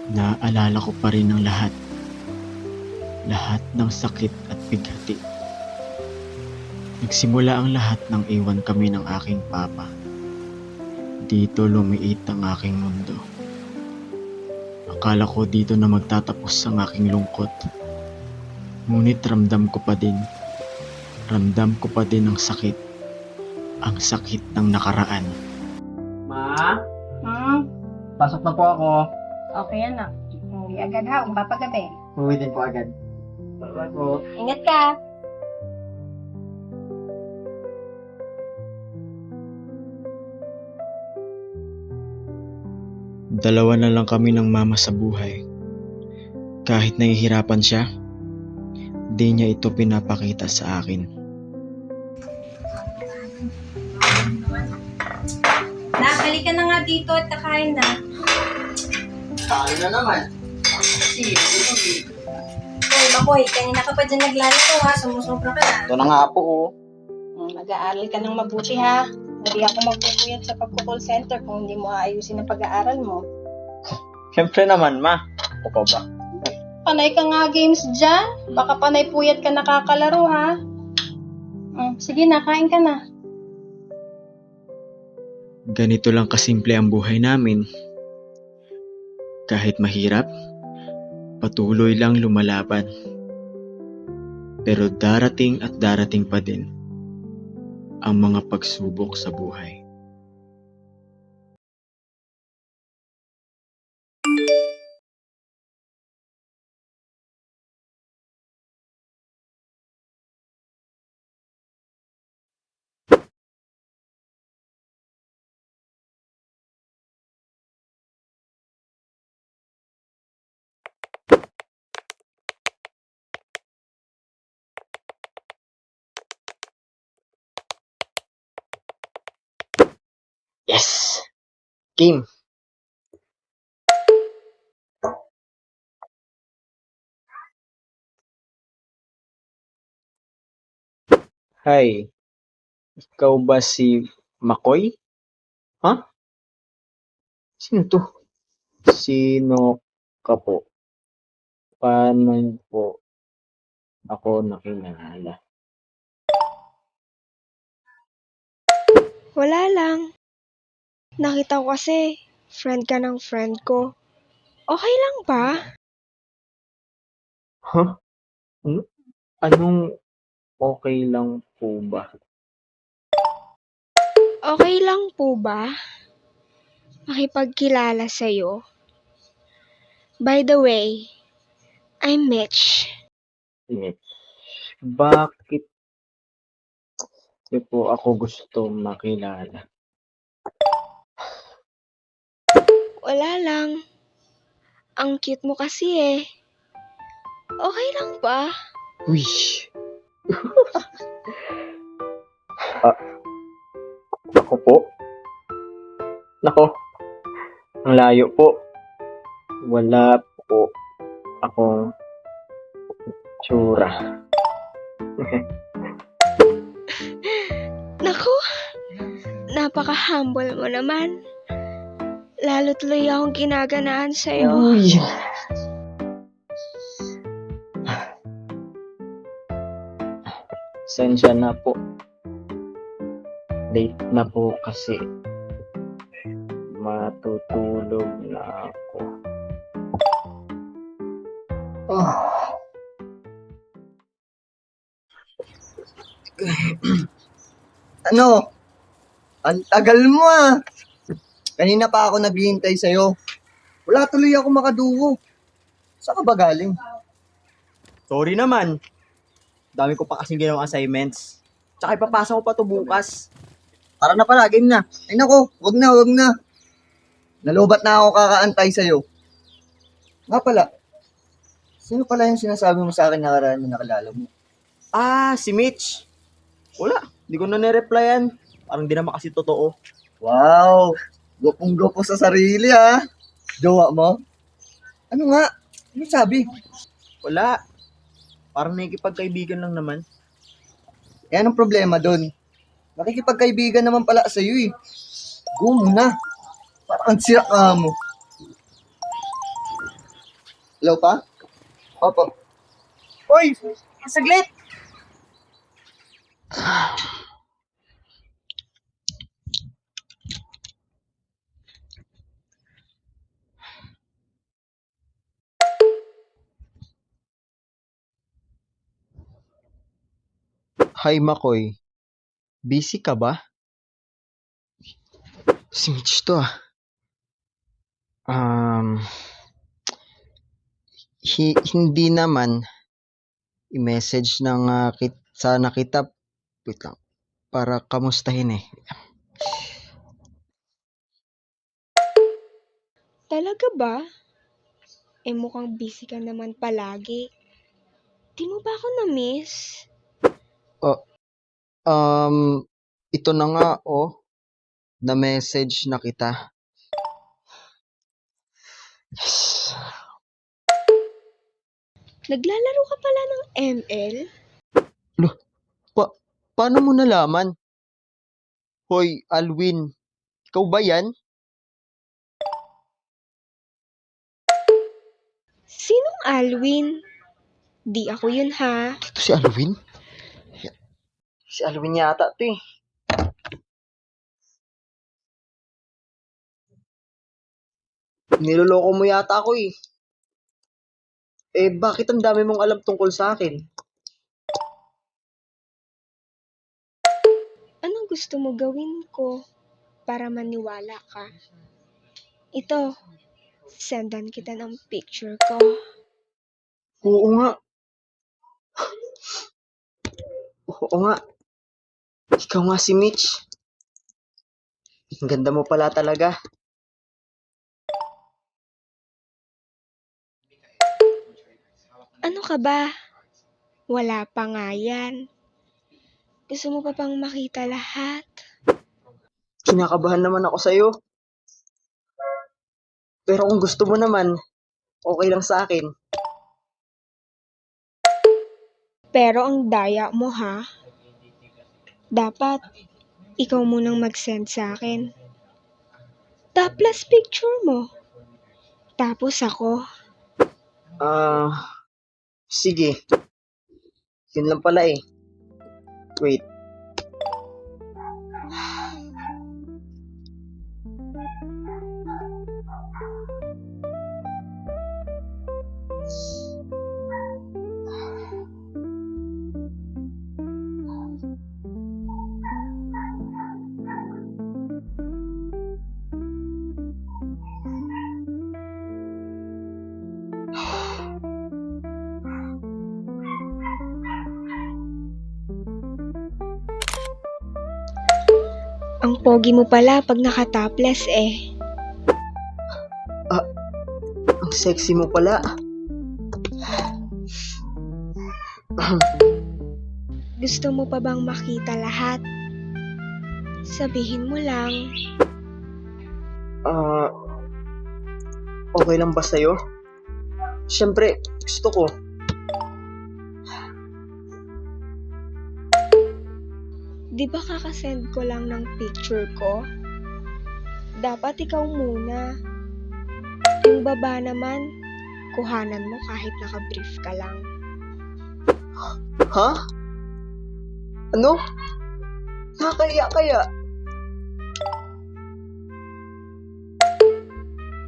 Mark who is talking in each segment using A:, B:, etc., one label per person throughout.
A: Naaalala ko pa rin ang lahat. Lahat ng sakit at bighati. Nagsimula ang lahat nang iwan kami ng aking papa. Dito lumiit ang aking mundo. Akala ko dito na magtatapos ang aking lungkot. Ngunit ramdam ko pa din. Ramdam ko pa din ang sakit. Ang sakit ng nakaraan.
B: Ma,
C: Hmm,
B: pasok na po ako.
C: okay anak. Hindi agad ha, papagabi.
B: Uwi din po agad. Bye po.
C: Ingat ka.
A: Dalawa na lang kami ng mama sa buhay. Kahit nahihirapan siya, di niya ito pinapakita sa akin.
C: Nakali ka na nga dito at kakain na.
B: Kain na naman. Kasi,
C: Hoy, Makoy, kanina ka pa dyan naglalaro ha, sumusobra ka na.
B: ito na nga po oh.
C: Mag-aaral ka ng mabuti ha. Hindi ako magpupuyat sa pagko-call center kung hindi mo aayusin ang pag-aaral mo.
B: Siyempre naman, ma. Ako pa ba?
C: Panay ka nga games dyan. Baka panay puyat ka nakakalaro ha. Sige na, kain ka na.
A: Ganito lang kasimple ang buhay namin. Kahit mahirap, patuloy lang lumalaban. Pero darating at darating pa din ang mga pagsubok sa buhay. Yes! Game! Hi, ikaw ba si Makoy? Ha? Sino to? Sino ka po? Paano po ako nakilala?
D: Wala lang. Nakita ko kasi, friend ka ng friend ko. Okay lang ba?
A: Huh? Anong okay lang po ba?
D: Okay lang po ba? Makipagkilala sa'yo. By the way, I'm Mitch.
A: Init. Bakit niyo po ako gusto makilala?
D: Wala lang. Ang cute mo kasi eh. Okay lang ba?
A: Uy! Ako po? Nako, ang layo po. Wala po akong tsura.
D: Naku, napaka-humble mo naman. Lalo tuloy akong ginaganahan sa'yo.
A: Uy! Sensya na po. Late na po kasi. Matutulog na ako.
E: Ano? Ang tagal mo ah. Kanina pa ako naghihintay sa'yo. Wala tuloy ako makadugo. Saan ka ba galing?
B: Sorry naman. Dami ko pa kasing ginawang assignments. Tsaka ipapasa ko pa to bukas.
E: Tara na pala, game na. Ay nako, wag na. Nalubat na ako kakaantay sa'yo. Nga pala, sino pala yung sinasabi mo sa akin nakaraan na nakilala mo?
B: Ah, si Mitch. Wala, di ko na nireplyan. Parang di naman kasi totoo.
E: Wow! Gupong-gupo sa sarili ah. Jowa mo? Ano nga? Ano sabi?
B: Wala. Parang nakikipagkaibigan lang naman.
E: Eh anong problema doon? Nakikipagkaibigan naman pala sa'yo eh. Go muna. Parang ang sira ka mo. Hello pa? Opo.
B: Uy! Saglit!
A: Hi, Makoy. Busy ka ba? Si Mitch to ah. Um, hindi naman. I-message na nga sana kita. Wait lang. Para kamustahin eh.
D: Talaga ba? Eh mukhang busy ka naman palagi. Di mo ba ako na-miss?
A: Oh, ito na nga oh. Na-message na kita. Yes.
D: Naglalaro ka pala ng ML?
A: Lo, paano mo nalaman? Hoy, Alwin. Ikaw ba yan?
D: Sinong Alwin? Di ako yun ha.
A: Ito si Alwin? Si Alwin yata to eh. Niloloko mo yata ako eh. Eh, bakit ang dami mong alam tungkol sa akin?
D: Anong gusto mo gawin ko para maniwala ka? Ito, sendan kita ng picture ko.
A: Oo nga. Oo nga. Ikaw nga si Mitch. Ang ganda mo pala talaga.
D: Ano ka ba? Wala pa nga yan. Gusto mo pa bang makita lahat?
A: Kinakabahan naman ako sa'yo. Pero kung gusto mo naman, okay lang sa akin.
D: Pero ang daya mo ha. Dapat, ikaw munang mag-send sa akin. Tapos picture mo. Tapos ako.
A: Sige. Yun lang pala eh. Wait.
D: Ang pogi mo pala pag nakatopless eh.
A: Ang sexy mo pala.
D: Gusto mo pa bang makita lahat? Sabihin mo lang.
A: Okay lang ba sa'yo? Siyempre, gusto ko.
D: Di ba kakasend ko lang ng picture ko? Dapat ikaw muna. Yung baba naman, kuhanan mo kahit nakabrief ka lang.
A: Ha? Ano? Nakakaya kaya?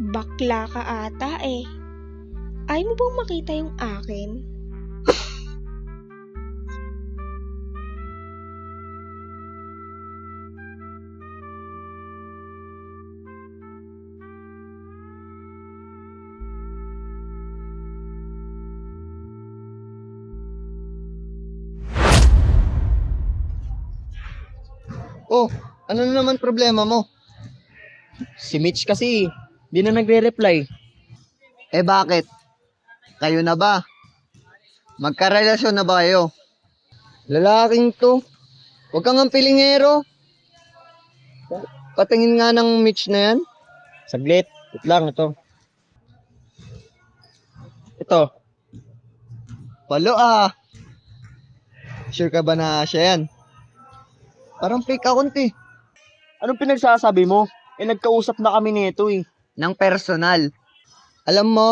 D: Bakla ka ata eh. Ayaw mo bang makita yung akin?
E: Oh, ano na naman problema mo?
B: Si Mitch kasi, di na nagre-reply.
E: Eh bakit? Kayo na ba? Magkarelasyon na ba kayo? Lalaking to. Huwag kang ang pilingero. Patingin nga ng Mitch na yan.
B: Saglit, wait lang ito. Ito,
E: Palo ah. Sure ka ba na siya yan? Parang fake account eh.
B: anong pinagsasabi mo? Eh nagkausap na kami nito eh.
E: Ng personal. Alam mo,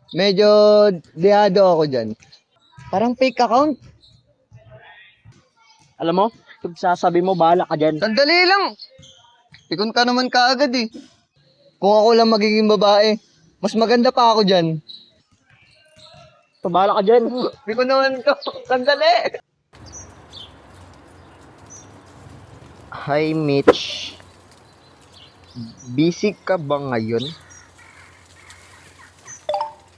E: Medyo dehado ako dyan. Parang fake account.
B: Alam mo, pag sasabi mo, bahala ka dyan.
E: Sandali lang. Pikon ka naman kaagad eh. Kung ako lang magiging babae, mas maganda pa ako dyan.
B: Bahala ka dyan.
E: Pikon naman to. Sandali.
F: Hi Mitch, busy ka ba ngayon?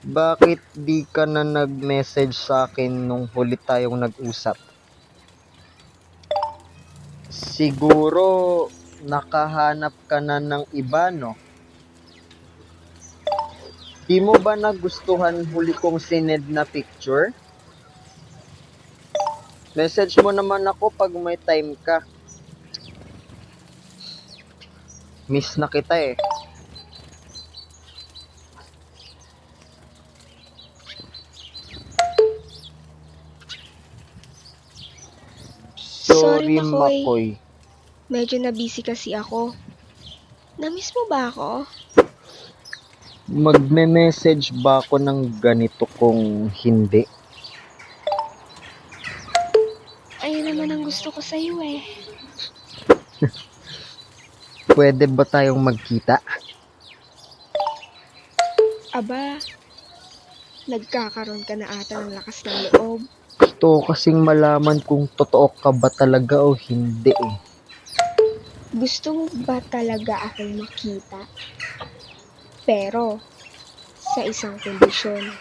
F: Bakit di ka na nag-message sa akin nung huli tayong nag-usap? Siguro nakahanap ka na ng iba, no? Di mo ba nagustuhan huli kong sined na picture? Message mo naman ako pag may time ka. Miss na kita eh.
D: Sorry, Makoy.
F: Makoy.
D: Medyo na-busy kasi ako. Namiss mo ba ako?
F: Magme-message ba ako ng ganito kung hindi?
D: Ayun naman ang gusto ko sa'yo eh.
F: Pwede ba tayong magkita?
D: Aba, nagkakaroon ka na ata ng lakas ng loob.
F: Gusto ko kasing malaman kung totoo ka ba talaga o hindi eh.
D: Gusto mo ba talaga akong makita? Pero, sa isang kondisyon.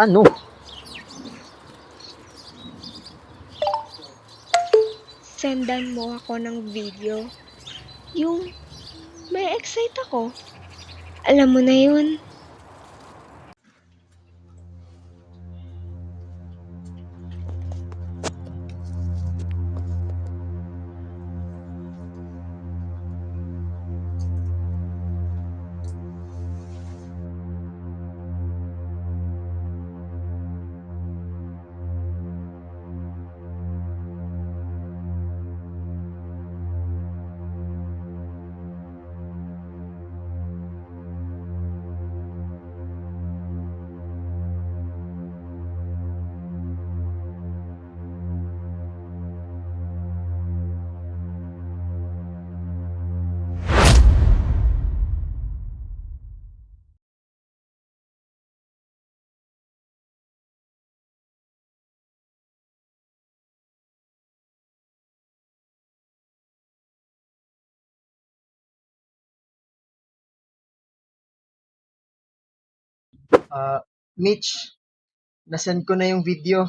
F: Ano?
D: Sendan mo ako ng video. Yung may excite ako. Alam mo na yun.
F: Mitch, nasend ko na yung video.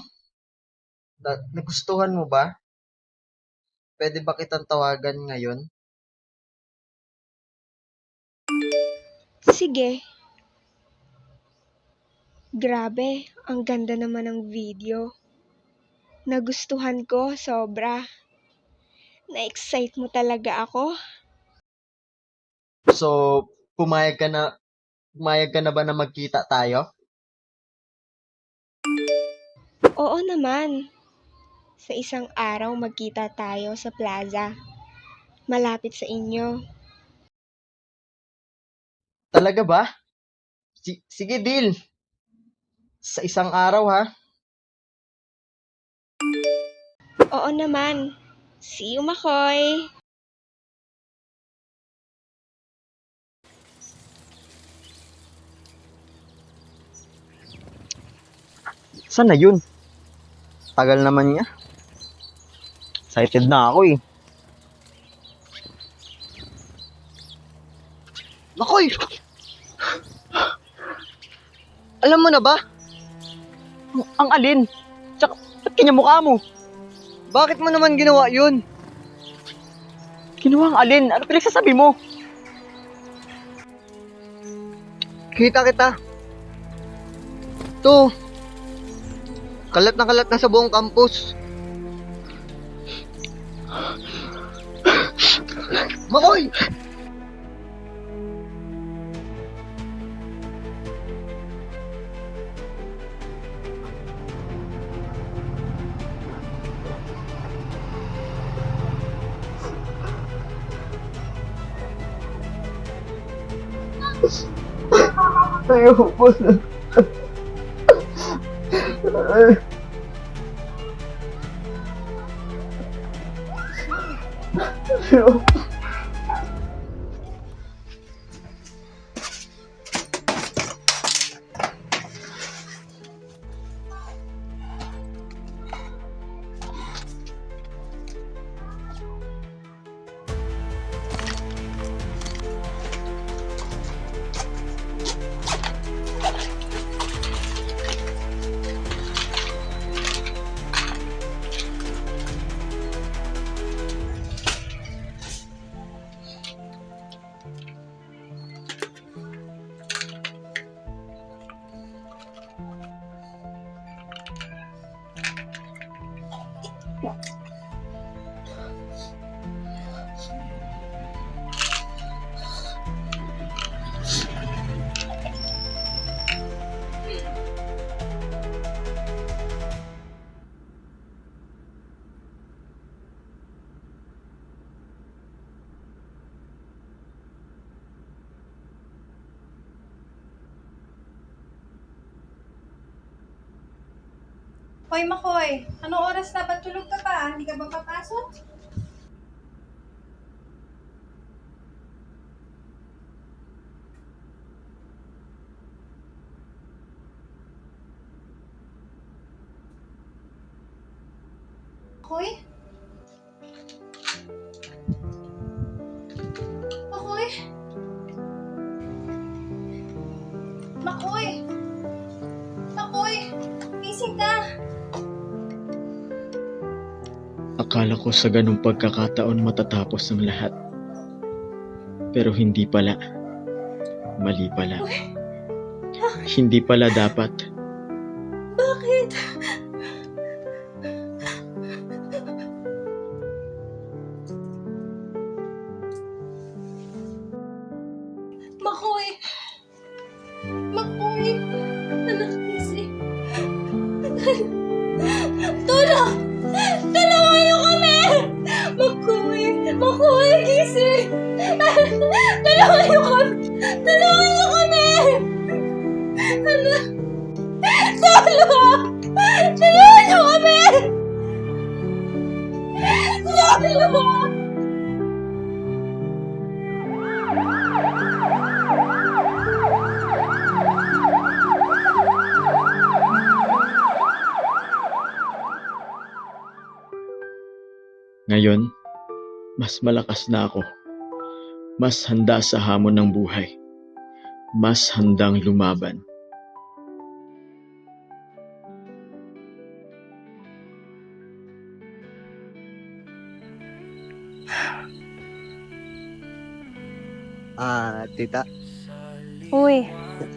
F: Nagustuhan mo ba? Pwede ba kitang tawagan ngayon?
D: Sige. Grabe, ang ganda naman ng video. Nagustuhan ko, sobra. Na-excite mo talaga ako.
F: So, pumayag ka na ba na magkita tayo?
D: Oo naman. Sa isang araw magkita tayo sa plaza. Malapit sa inyo.
F: Talaga ba? Sige, deal. Sa isang araw ha.
D: Oo naman. See you, Makoy!
F: Sana yun? Tagal naman niya. Excited na ako eh.
E: Makoy! Alam mo na ba?
F: Ang alin? Tsaka, ba't kinyamukha mo?
E: Bakit mo naman ginawa yun?
F: Kinuha ang alin? Ano pinagsasabi mo?
E: Kita kita. To. Kalat na sa buong campus. Makoy! Ayoko na. Ayoko.
C: Hoy, Makoy, anong oras na? Ba't tulog ka pa? Hindi ka ba papasok? Makoy? Makoy? Makoy? Makoy? Gising ka!
A: Akala ko sa ganung pagkakataon matatapos ang lahat. Pero hindi pala. Mali pala. Hindi pala dapat.
C: Bakit? Makoy! Makoy! Anak, gising. Tulong! Tulungan niyo kami! Makoy! Makoy! Gising! Tulungan niyo kami! Tulungan niyo kami! Anak! Tulong! Tulungan niyo kami! Tulong!
A: Ngayon, mas malakas na ako. Mas handa sa hamon ng buhay. Mas handang lumaban.
E: Tita.
D: Uy,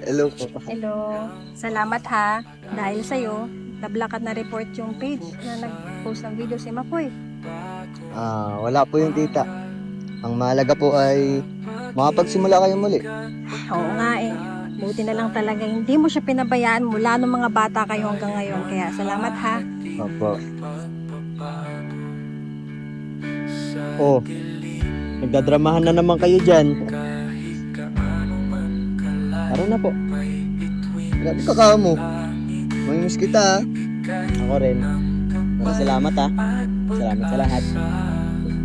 E: Hello po.
D: hello. Salamat ha. Dahil sa'yo, nablock at na-report yung page na nag-post ng video si Makoy.
E: Wala po yung tita. Ang mahalaga po ay makapagsimula kayo muli.
D: Oo nga eh. Buti na lang talaga hindi mo siya pinabayaan mula nung mga bata kayo hanggang ngayon. Kaya salamat ha.
E: Opo.
B: Oh, nagdadramahan na naman kayo dyan. Tara na po.
E: Grabe ka mo. Mamimiss kita.
B: Ako rin. Salamat ha. Salamat sa lahat.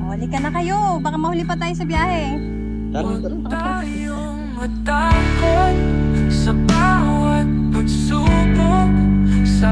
C: Huli ka na kayo. Baka mahuli pa tayo sa biyahe.
B: Tara.
G: Tayong matakot sa bawat pagsubok sa